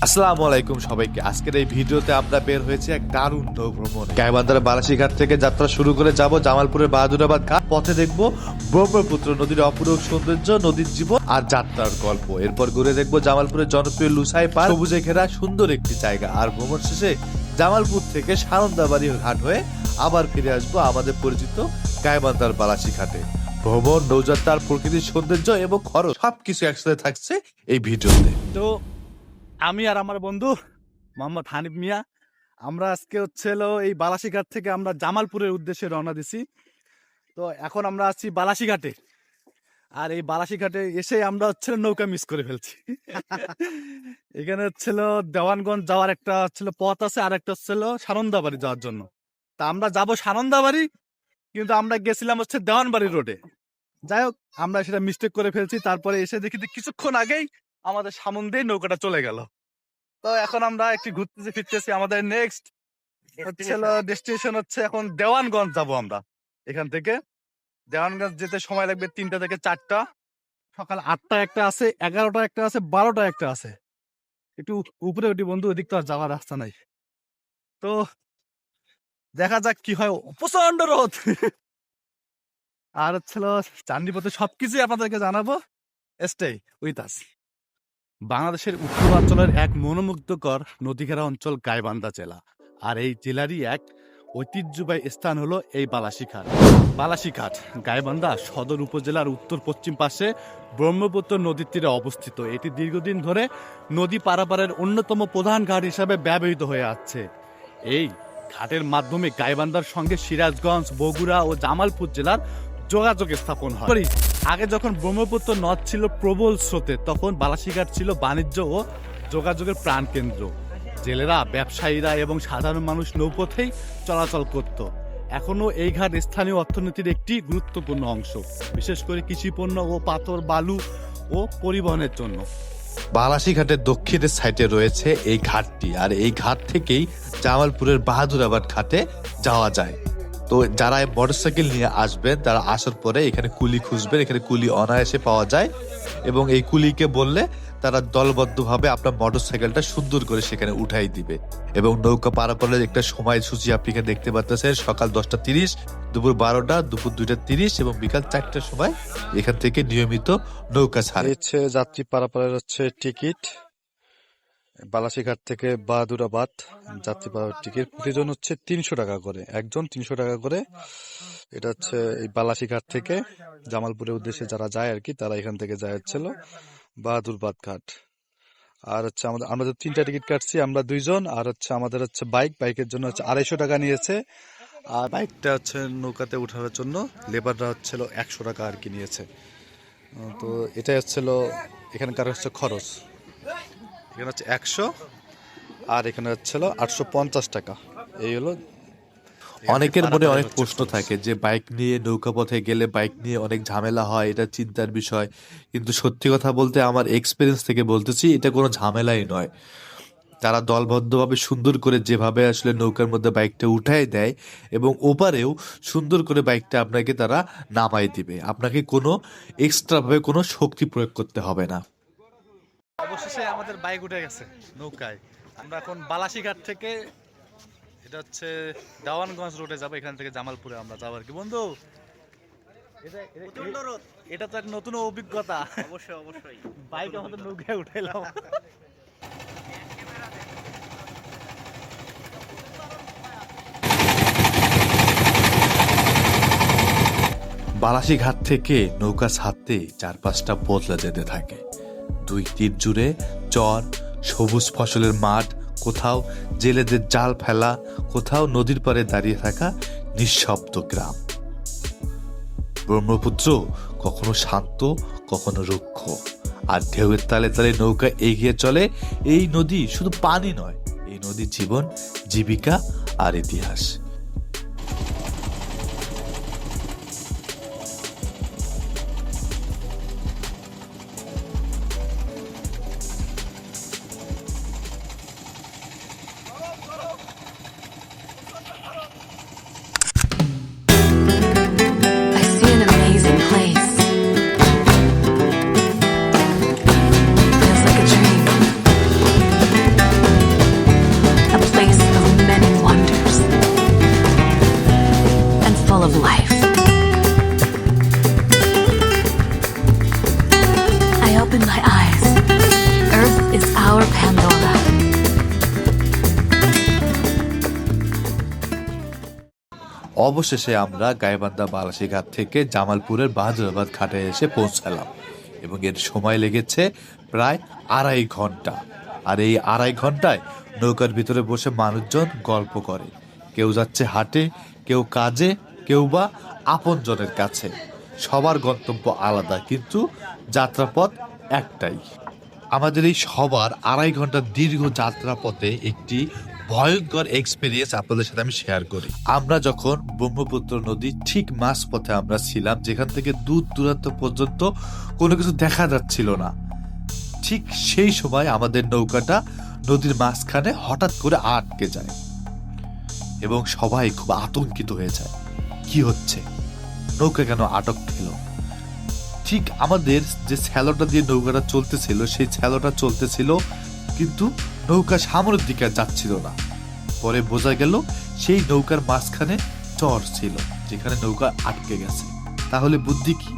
আসসালামু আলাইকুম সবাইকে। আজকের এই ভিডিওতে আমরা বের হয়েছে এক দারুণ নৌ ভ্রমণে। গাইবান্ধার বালাসীঘাট থেকে যাত্রা শুরু করে যাব জামালপুরের বাহাদুরাবাদ ঘাট। পথে দেখব ব্রহ্মপুত্র নদীর অপরূপ সৌন্দর্য, নদীর জীবন আর যাত্রার গল্প। এরপর ঘুরে দেখব জামালপুরের জনপ্রিয় লুসাই পার্ক, সবুজে ঘেরা সুন্দর একটি জায়গা। আর ভ্রমণ শেষে জামালপুর থেকে সানন্দাবাড়ি ঘাট হয়ে আবার ফিরে আসবো আমাদের পরিচিত গাইবান্ধার বালাসীঘাটে। ভ্রমণ, নৌযাত্রার প্রকৃতির সৌন্দর্য এবং খরচ সবকিছু একসাথে থাকছে এই ভিডিওতে। তো আমি আর আমার বন্ধু মোহাম্মদ হানিফ মিয়া আমরা আজকে এই বালাসীঘাট থেকে আমরা জামালপুরের উদ্দেশ্যে রওনা দিছি। তো এখন আমরা আছি বালাসীঘাটে, আর এই বালাসীঘাটে এসে আমরা নৌকা মিস করে ফেলছি। এখানে দেওয়ানগঞ্জ যাওয়ার একটা পথ আছে, আর একটা সানন্দাবাড়ি যাওয়ার জন্য। তা আমরা যাব সানন্দাবাড়ি, কিন্তু আমরা গেছিলাম দেওয়ানবাড়ি রোডে। যাই হোক, আমরা সেটা মিস্টেক করে ফেলছি। তারপরে এসে দেখি কিছুক্ষণ আগেই আমাদের সামনে দিয়ে নৌকাটা চলে গেল। তো এখন আমরা একটু ঘুরতেছি ফিরতেছি। আমাদের নেক্সট ডেস্টিনেশন এখন দেওয়ানগঞ্জ যাব। আমরা এখান থেকে দেওয়ানগঞ্জ যেতে সময় লাগবে 3টা থেকে 4টা। সকাল 8টা একটা আছে, 11টা একটা আছে, 12টা একটা আছে। একটু উপরে উঠি বন্ধু, ওদিক তো আর যাওয়ার রাস্তা নাই। তো দেখা যাক কি হয়। প্রচন্ড রোদ। আর চান্দি পথে সবকিছুই আপনাদেরকে জানাবো। Stay with us. বাংলাদেশের উত্তরাঞ্চলের এক মনোমুগ্ধকর নদীঘেরা অঞ্চল গাইবান্ধা জেলা, আর এই জেলারই এক ঐতিহ্যবাহী স্থান হলো এই বালাসীঘাট। বালাসীঘাট গাইবান্ধা সদর উপজেলার উত্তর পশ্চিম পাশে ব্রহ্মপুত্র নদীর তীরে অবস্থিত। এটি দীর্ঘদিন ধরে নদী পারাপারের অন্যতম প্রধান ঘাট হিসাবে ব্যবহৃত হয়ে আসছে। এই ঘাটের মাধ্যমে গাইবান্ধার সঙ্গে সিরাজগঞ্জ, বগুড়া ও জামালপুর জেলার যোগাযোগ স্থাপন হয়। আগে যখন ব্রহ্মপুত্র নদ ছিল প্রবল স্রোতে, তখন বালাসীঘাট ছিল বাণিজ্য ও যোগাযোগের প্রাণকেন্দ্র। জেলেরা, ব্যবসায়ীরা এবং সাধারণ মানুষ নৌপথেই চলাচল করত। এখনও এই ঘাট স্থানীয় অর্থনীতির একটি গুরুত্বপূর্ণ অংশ, বিশেষ করে কৃষিপণ্য ও পাথর, বালু ও পরিবহনের জন্য। বালাসীঘাটের দক্ষিণের সাইডে রয়েছে এই ঘাটটি, আর এই ঘাট থেকেই জামালপুরের বাহাদুরাবাদ ঘাটে যাওয়া যায়। তো যারা মোটরসাইকেল নিয়ে আসবেন, তারা আসার পরে এখানে কুলি খুঁজবেন। এখানে কুলি অনায়াসে পাওয়া যায়, এবং এই কুলিকে বললে তারা দলবদ্ধভাবে আপনার মোটরসাইকেলটা সুন্দর করে সেখানে উঠাই দিবে। এবং নৌকা পারাপারের একটা সময় সূচি আপনি এখানে দেখতে পাচ্ছেন। সকাল 10টা 30, দুপুর 12টা, দুপুর 2টা 30 এবং বিকাল 4টার সময় এখান থেকে নিয়মিত নৌকা ছাড়ে। যাত্রী পারাপারের টিকিট। বালাসীঘাট থেকে বাহাদুরাবাদ যাত্রী পারাপার টিকিট প্রতিজন 300 টাকা করে, একজন 300 টাকা করে। এটা এই বালাসীঘাট থেকে জামালপুরের উদ্দেশ্যে যারা যায় আর কি, তারা এখান থেকে যায় বাহাদুরাবাদ ঘাট। আর আমরা 3টা টিকিট কাটছি, আমরা 2জন। আর আমাদের বাইকের জন্য 250 টাকা নিয়েছে। আর বাইকটা নৌকাতে উঠানোর জন্য লেবাররা 100 টাকা আর কি নিয়েছে। তো এটাই এখানকার খরচ। এখানে 100, আর এখানে 850 টাকা। এই হলো। অনেকের মনে অনেক প্রশ্ন থাকে যে বাইক নিয়ে নৌকা পথে গেলে বাইক নিয়ে অনেক ঝামেলা হয়, এটা চিন্তার বিষয়। কিন্তু সত্যি কথা বলতে, আমার এক্সপিরিয়েন্স থেকে বলতেছি, এটা কোনো ঝামেলাই নয়। তারা দলবদ্ধভাবে সুন্দর করে যেভাবে নৌকার মধ্যে বাইকটা উঠাই দেয়, এবং ওপারেও সুন্দর করে বাইকটা আপনাকে তারা নামাই দিবে। আপনাকে কোনো এক্সট্রা ভাবে কোনো শক্তি প্রয়োগ করতে হবে না। অবশেষে আমাদের বাইক উঠে গেছে নৌকায়। আমরা এখন বালাসীঘাট থেকে এটা দেওয়ানগঞ্জ রোডে যাবো। এখান থেকে জামালপুরে আমরা যাবো আর কি বন্ধু। এটা তো এক নতুন অভিজ্ঞতা। অবশ্যই অবশ্যই বাইক আমাদের নৌকায় উঠাইলাম। বালাসীঘাট থেকে নৌকা ছাড়তে চারপাশটা বদলে যেতে থাকে। 2 তীর জুড়ে চর, সবুজ ফসলের মাঠ, কোথাও জেলেদের জাল ফেলা, কোথাও নদীর পাড়ে দাঁড়িয়ে থাকা নিঃশব্দ গ্রাম। ব্রহ্মপুত্র কখনো শান্ত, কখনো রুক্ষ, আর ঢেউয়ের তালে তালে নৌকা এগিয়ে চলে। এই নদী শুধু পানি নয়, এই নদী জীবন, জীবিকা আর ইতিহাস। অবশেষে আমরা গাইবান্ধা বালাসী ঘাট থেকে জামালপুরের বাহাদুরাবাদ ঘাটে এসে পৌঁছালাম এবং এর সময় লেগেছে প্রায় 2.5 ঘন্টা। আর এই 2.5 ঘন্টায় নৌকার ভিতরে বসে মানুষজন গল্প করে, কেউ যাচ্ছে হাটে, কেউ কাজে, কেউ বা আপনজনের কাছে। সবার গন্তব্য আলাদা, কিন্তু যাত্রাপথ একটাই। আমাদের এই সবার 2.5 ঘন্টার দীর্ঘ যাত্রাপথে একটি ভয়ঙ্কর এক্সপিরিয়েন্স আপনাদের সাথে আমি শেয়ার করি। আমরা যখন ব্রহ্মপুত্র নদী ঠিক মাঝপথে আমরা ছিলাম, যেখান থেকে দূর দূরান্ত পর্যন্ত কোনো কিছু দেখা যাচ্ছিল না, ঠিক সেই সময় আমাদের নৌকাটা নদীর মাঝখানে হঠাৎ করে আটকে যায় এবং সবাই খুব আতঙ্কিত হয়ে যায়। কি হচ্ছে, নৌকা কেন আটক খেলো? ঠিক আমাদের যে স্যালোটা দিয়ে নৌকাটা চলতেছিল, সেই স্যালোটা চলতেছিল, কিন্তু নৌকা সামনের দিকে আর যাচ্ছিল না। পরে বোঝা গেল সেই নৌকার মাঝখানে চর ছিল, যেখানে নৌকা আটকে গেছে। তাহলে বুদ্ধি কি?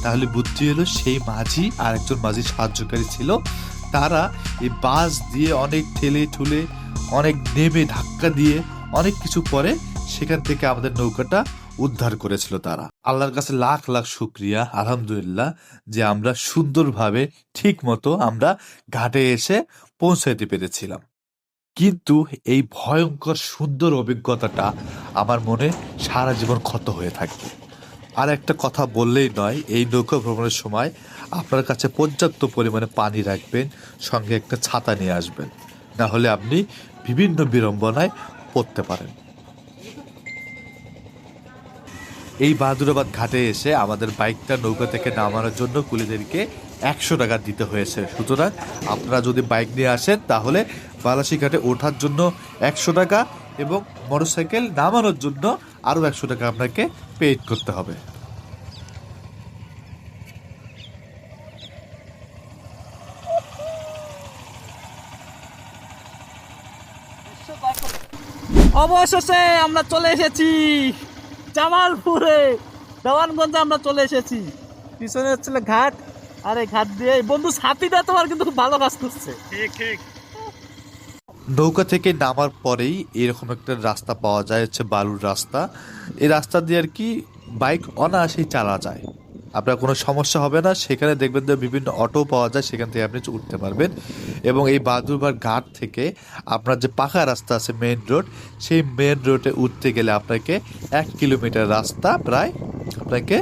তাহলে বুদ্ধি হলো সেই মাঝি আর একজন মাঝি সাহায্যকারী ছিল, তারা এই বাস দিয়ে অনেক ঠেলে ঠুলে, অনেক নেমে ধাক্কা দিয়ে, অনেক কিছু পরে সেখান থেকে আমাদের নৌকাটা উদ্ধার করেছিল তারা। আল্লাহর কাছে লাখ লাখ শুক্রিয়া, আলহামদুলিল্লাহ, যে আমরা সুন্দরভাবে ঠিক মতো আমরা ঘাটে এসে পৌঁছাইতে পেরেছিলাম। কিন্তু এই ভয়ঙ্কর সুন্দর অভিজ্ঞতাটা আমার মনে সারা জীবন ক্ষত হয়ে থাকবে। আর একটা কথা বললেই নয়, এই নৌকা ভ্রমণের সময় আপনার কাছে পর্যাপ্ত পরিমাণে পানি রাখবেন, সঙ্গে একটা ছাতা নিয়ে আসবেন, না হলে আপনি বিভিন্ন বিড়ম্বনায় পড়তে পারেন। এই বাহাদুরাবাদ ঘাটে এসে আমাদের বাইকটা নৌকা থেকে নামানোর জন্য কুলিদেরকে 100 টাকা দিতে হয়েছে। সুতরাং আপনারা যদি বাইক নিয়ে আসেন তাহলে বালাসী ঘাটে ওঠার জন্য 100 টাকা এবং মোটরসাইকেল নামানোর জন্য আরও 100 টাকা আপনাকে পেইড করতে হবে। অবশেষে আমরা চলে এসেছি জামালপুরে, দেওয়ানগঞ্জে আমরা চলে এসেছি। পিছনে হচ্ছিল ঘাট, আর এই ঘাট দিয়ে বন্ধু সাথীটা তোমার কিন্তু খুব ভালো কাজ করছে। ঠিক ঠিক। নৌকা থেকে নামার পরেই এরকম একটা রাস্তা পাওয়া যায়, হচ্ছে বালুর রাস্তা। এই রাস্তা দিয়ে আর কি বাইক অনায়াসেই চালা যায়, আপনার কোনো সমস্যা হবে না। সেখানে দেখবেন যে বিভিন্ন অটো পাওয়া যায়, সেখান থেকে আপনি উঠতে পারবেন। এবং এই বাহাদুরবাদ ঘাট থেকে আপনার যে পাকা রাস্তা আছে, মেইন রোড, সেই মেইন রোডে উঠতে গেলে আপনাকে 1 কিলোমিটার রাস্তা প্রায় আপনাকে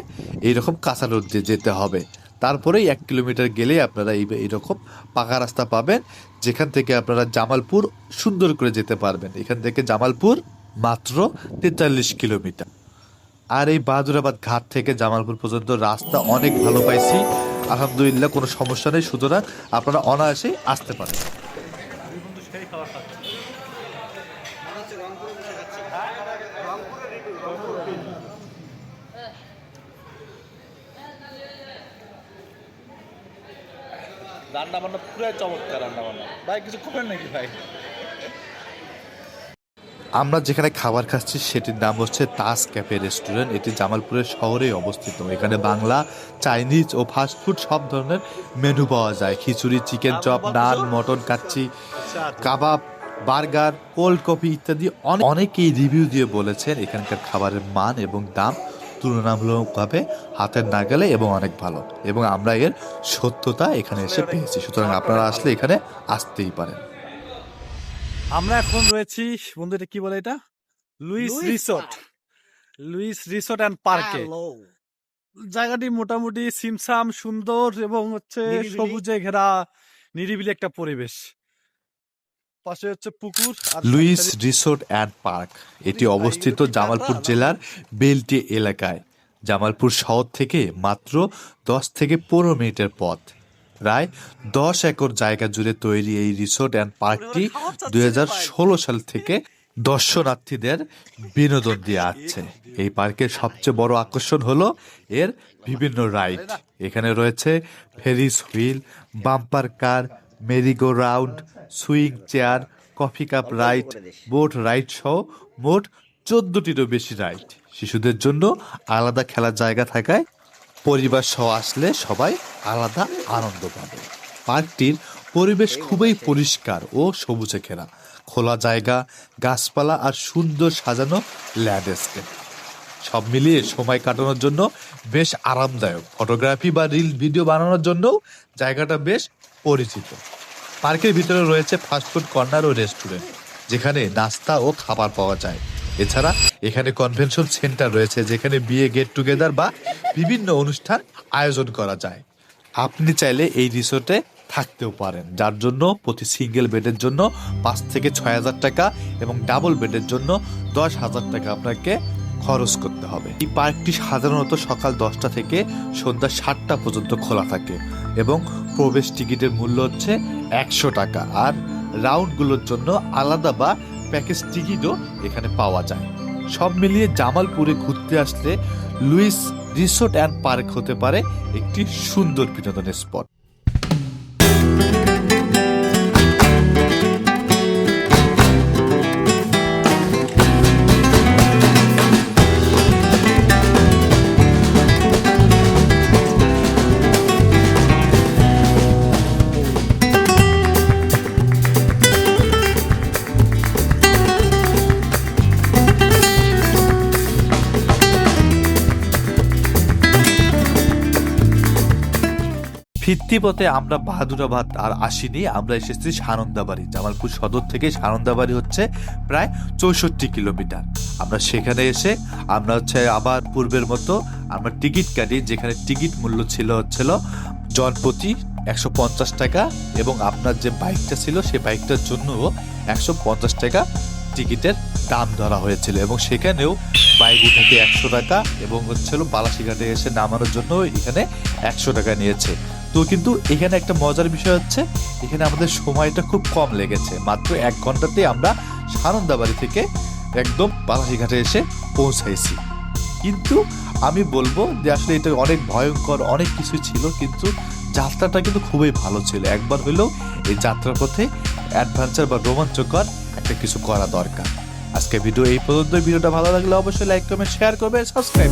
এইরকম কাঁচা রোড দিয়ে যেতে হবে। তারপরেই 1 কিলোমিটার গেলেই আপনারা এইরকম পাকা রাস্তা পাবেন, যেখান থেকে আপনারা জামালপুর সুন্দর করে যেতে পারবেন। এখান থেকে জামালপুর মাত্র 43 কিলোমিটার। আর এই বাহাদুরাবাদ ঘাট থেকে জামালপুর পর্যন্ত রাস্তা অনেক ভালো পাইছি, আলহামদুলিল্লাহ, কোনো সমস্যা নেই। সুতরাং আপনারা অনায়াসেই আসতে পারেন। রান্না বান্না পুরো চমৎকার, রান্না বান্না ভাই কিছু খবর নাকি ভাই? আমরা যেখানে খাবার খাচ্ছি সেটির নাম হচ্ছে তাজ ক্যাফে রেস্টুরেন্ট। এটি জামালপুরের শহরেই অবস্থিত। এখানে বাংলা, চাইনিজ ও ফাস্টফুড সব ধরনের মেনু পাওয়া যায়। খিচুড়ি, চিকেন চপ, নান, মটন কাচ্চি, কাবাব, বার্গার, কোল্ড কফি ইত্যাদি। অনেকেই রিভিউ দিয়ে বলেছেন এখানকার খাবারের মান এবং দাম তুলনামূলকভাবে হাতের নাগালে এবং অনেক ভালো, এবং আমরা এর সত্যতা এখানে এসে পেয়েছি। সুতরাং আপনারা আসলে এখানে আসতেই পারেন। আমরা এখন রয়েছি বন্ধু, এটা কি বলে, এটা Louis resort, Louis resort and পার্কে। জায়গাটি মোটামুটি সিমসাম সুন্দর এবং হচ্ছে সবুজে ঘেরা নিরিবিলি একটা পরিবেশ। পাশে হচ্ছে পুকুর। লুইস রিসোর্ট অ্যান্ড পার্ক এটি অবস্থিত জামালপুর জেলার বেলটি এলাকায়। জামালপুর শহর থেকে মাত্র 10 থেকে 15 মিনিটের পথ। প্রায় 10 একর জায়গা জুড়ে তৈরি এই রিসোর্ট অ্যান্ড পার্কটি 2016 সাল থেকে দর্শনার্থীদের বিনোদন দিয়ে আসছে। এই পার্কের সবচেয়ে বড় আকর্ষণ হলো এর বিভিন্ন রাইড। এখানে রয়েছে ফেরিস হুইল, বাম্পার কার, merry go round, swing chair, coffee cup ride, boat ride সহ মোট 14টিরও বেশি রাইড। শিশুদের জন্য আলাদা খেলার জায়গা থাকায় পরিবার সহ আসলে সবাই আলাদা আনন্দ পাবে। পার্কটির পরিবেশ খুবই পরিষ্কার ও সবুজে ঘেরা। খোলা জায়গা, গাছপালা আর সুন্দর সাজানো ল্যান্ডস্কেপ সব মিলিয়ে সময় কাটানোর জন্য বেশ আরামদায়ক, ফটোগ্রাফি বা রিল ভিডিও বানানোর জন্য জায়গাটা বেশ পরিচিত। পার্কের ভিতরে রয়েছে ফাস্টফুড কর্নার ও রেস্টুরেন্ট, যেখানে নাস্তা ও খাবার পাওয়া যায়। এছাড়া এখানে কনভেনশন সেন্টার রয়েছে, যেখানে বিয়ে, গেট টুগেদার বা বিভিন্ন অনুষ্ঠান আয়োজন করা যায়। আপনি চাইলে এই রিসোর্টে থাকতেও পারেন, যার জন্য প্রতি সিঙ্গেল বেডের জন্য 5 থেকে 6,000 টাকা এবং ডাবল বেডের জন্য 10,000 টাকা আপনাকে খরচ করতে হবে। এই পার্কটি সাধারণত সকাল 10টা থেকে সন্ধ্যা 7টা পর্যন্ত খোলা থাকে এবং প্রবেশ টিকিটের মূল্য হচ্ছে 100 টাকা। আর রাউন্ডগুলোর জন্য আলাদা বা প্যাকেজ টিকিটও এখানে পাওয়া যায়। সব মিলিয়ে জামালপুরে ঘুরতে আসলে লুইস রিসোর্ট অ্যান্ড পার্ক হতে পারে একটি সুন্দর বিনোদনের স্পট। ফিরতি পথে আমরা বাহাদুরাবাদ আর আসিনি, আমরা এসেছি সানন্দাবাড়ি। জামালপুর সদর থেকে সানন্দাবাড়ি হচ্ছে প্রায় 64 কিলোমিটার। আমরা সেখানে এসে আমরা আবার পূর্বের মতো আমরা টিকিট কাটি, যেখানে টিকিট মূল্য হচ্ছিল জনপ্রতি 150 টাকা এবং আপনার যে বাইকটা ছিল সেই বাইকটার জন্য 150 টাকা টিকিটের দাম ধরা হয়েছিল এবং সেখানেও বাইক উঠাতে 100 টাকা এবং বালাসীঘাটে এসে নামানোর জন্য এখানে 100 টাকা নিয়েছে। তো কিন্তু এখানে একটা মজার বিষয় হচ্ছে, এখানে আমাদের সময়টা খুব কম লেগেছে, মাত্র 1 ঘন্টাতে আমরা সানন্দাবাড়ি থেকে একদম বালাসীঘাটে এসে পৌঁছাইছি। কিন্তু আমি বলবো যে আসলে এটা অনেক ভয়ঙ্কর, অনেক কিছু ছিল, কিন্তু যাত্রাটা কিন্তু খুবই ভালো ছিল। একবার হলেও এই যাত্রার পথে অ্যাডভেঞ্চার বা রোমাঞ্চকর একটা কিছু করা দরকার। আজকে ভিডিও এই পর্যন্ত। ভিডিওটা ভালো লাগলে অবশ্যই লাইক কমেন্ট শেয়ার করবে, সাবস্ক্রাইব।